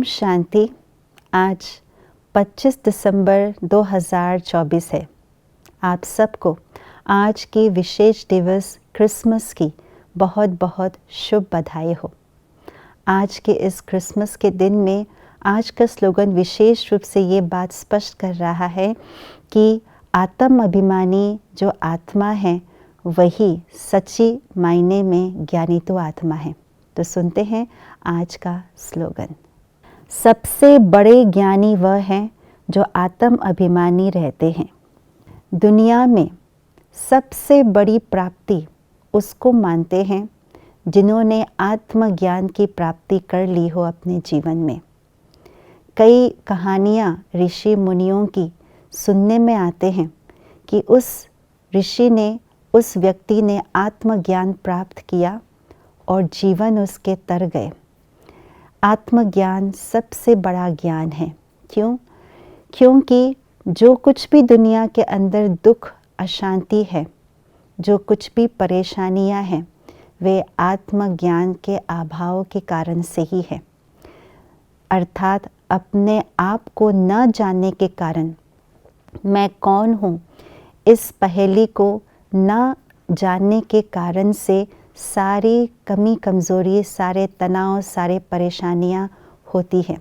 शांति। आज 25 दिसंबर 2024 है। आप सबको आज की विशेष दिवस क्रिसमस की बहुत बहुत शुभ बधाई हो। आज के इस क्रिसमस के दिन में आज का स्लोगन विशेष रूप से ये बात स्पष्ट कर रहा है कि आत्म अभिमानी जो आत्मा है वही सच्ची मायने में ज्ञानी तो आत्मा है। तो सुनते हैं आज का स्लोगन। सबसे बड़े ज्ञानी वह हैं जो आत्म अभिमानी रहते हैं। दुनिया में सबसे बड़ी प्राप्ति उसको मानते हैं जिन्होंने आत्मज्ञान की प्राप्ति कर ली हो अपने जीवन में। कई कहानियाँ ऋषि मुनियों की सुनने में आते हैं कि उस ऋषि ने, उस व्यक्ति ने आत्मज्ञान प्राप्त किया और जीवन उसके तर गए। आत्मज्ञान सबसे बड़ा ज्ञान है। क्यों? क्योंकि जो कुछ भी दुनिया के अंदर दुख, अशांति है, जो कुछ भी परेशानियां हैं, वे आत्मज्ञान के अभाव के कारण से ही है। अर्थात अपने आप को न जानने के कारण, मैं कौन हूँ, इस पहेली को न जानने के कारण से सारी कमी कमज़ोरी, सारे तनाव, सारे परेशानियाँ होती हैं।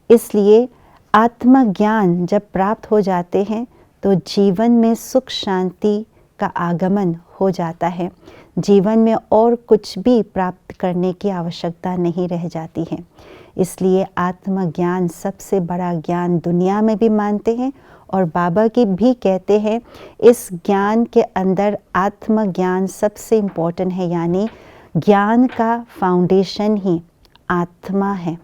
इसलिए आत्मज्ञान जब प्राप्त हो जाते हैं तो जीवन में सुख शांति का आगमन हो जाता है। जीवन में और कुछ भी प्राप्त करने की आवश्यकता नहीं रह जाती है। इसलिए आत्मज्ञान सबसे बड़ा ज्ञान दुनिया में भी मानते हैं और बाबा की भी कहते हैं इस ज्ञान के अंदर आत्मज्ञान सबसे इम्पोर्टेंट है। यानी ज्ञान का फाउंडेशन ही आत्मा है।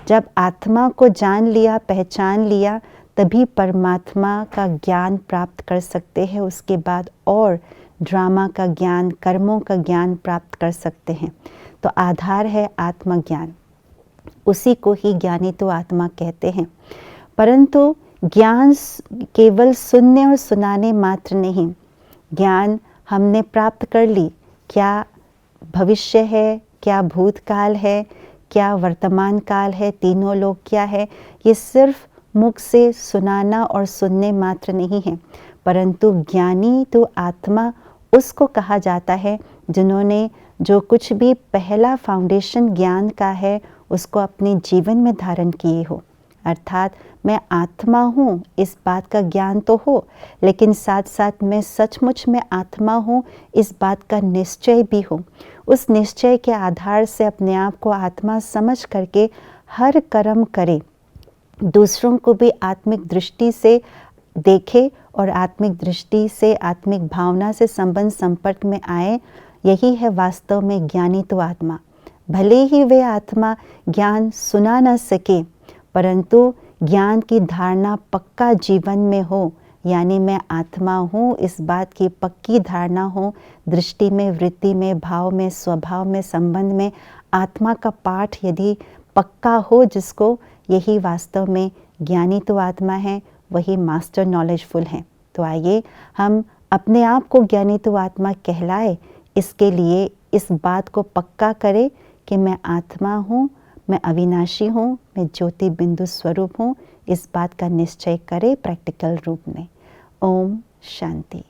जब आत्मा को जान लिया, पहचान लिया, तभी परमात्मा का ज्ञान प्राप्त कर सकते हैं। उसके बाद और ड्रामा का ज्ञान, कर्मों का ज्ञान प्राप्त कर सकते हैं। तो आधार है आत्मज्ञान, उसी को ही ज्ञानी तो आत्मा कहते हैं। परंतु ज्ञान केवल सुनने और सुनाने मात्र नहीं। ज्ञान हमने प्राप्त कर ली, क्या भविष्य है, क्या भूतकाल है, क्या वर्तमान काल है, तीनों लोग क्या है, ये सिर्फ मुख से सुनाना और सुनने मात्र नहीं है। परंतु ज्ञानी तो आत्मा उसको कहा जाता है जिन्होंने जो कुछ भी पहला फाउंडेशन ज्ञान का है उसको अपने जीवन में धारण किए हो। अर्थात मैं आत्मा हूँ इस बात का ज्ञान तो हो, लेकिन साथ साथ मैं सचमुच में आत्मा हूँ इस बात का निश्चय भी हो। उस निश्चय के आधार से अपने आप को आत्मा समझ करके हर कर्म करे, दूसरों को भी आत्मिक दृष्टि से देखे और आत्मिक दृष्टि से, आत्मिक भावना से संबंध संपर्क में आए। यही है वास्तव में ज्ञानी तो आत्मा। भले ही वे आत्मा ज्ञान सुना न सके, परंतु ज्ञान की धारणा पक्का जीवन में हो, यानी मैं आत्मा हूँ इस बात की पक्की धारणा हो, दृष्टि में, वृत्ति में, भाव में, स्वभाव में, संबंध में आत्मा का पाठ यदि पक्का हो जिसको, यही वास्तव में ज्ञानी तो आत्मा है, वही मास्टर नॉलेजफुल है। तो आइए हम अपने आप को ज्ञानी तो आत्मा कहलाए, इसके लिए इस बात को पक्का करें कि मैं आत्मा हूँ, मैं अविनाशी हूँ, मैं ज्योति बिंदु स्वरूप हूँ। इस बात का निश्चय करें प्रैक्टिकल रूप में। ओम शांति।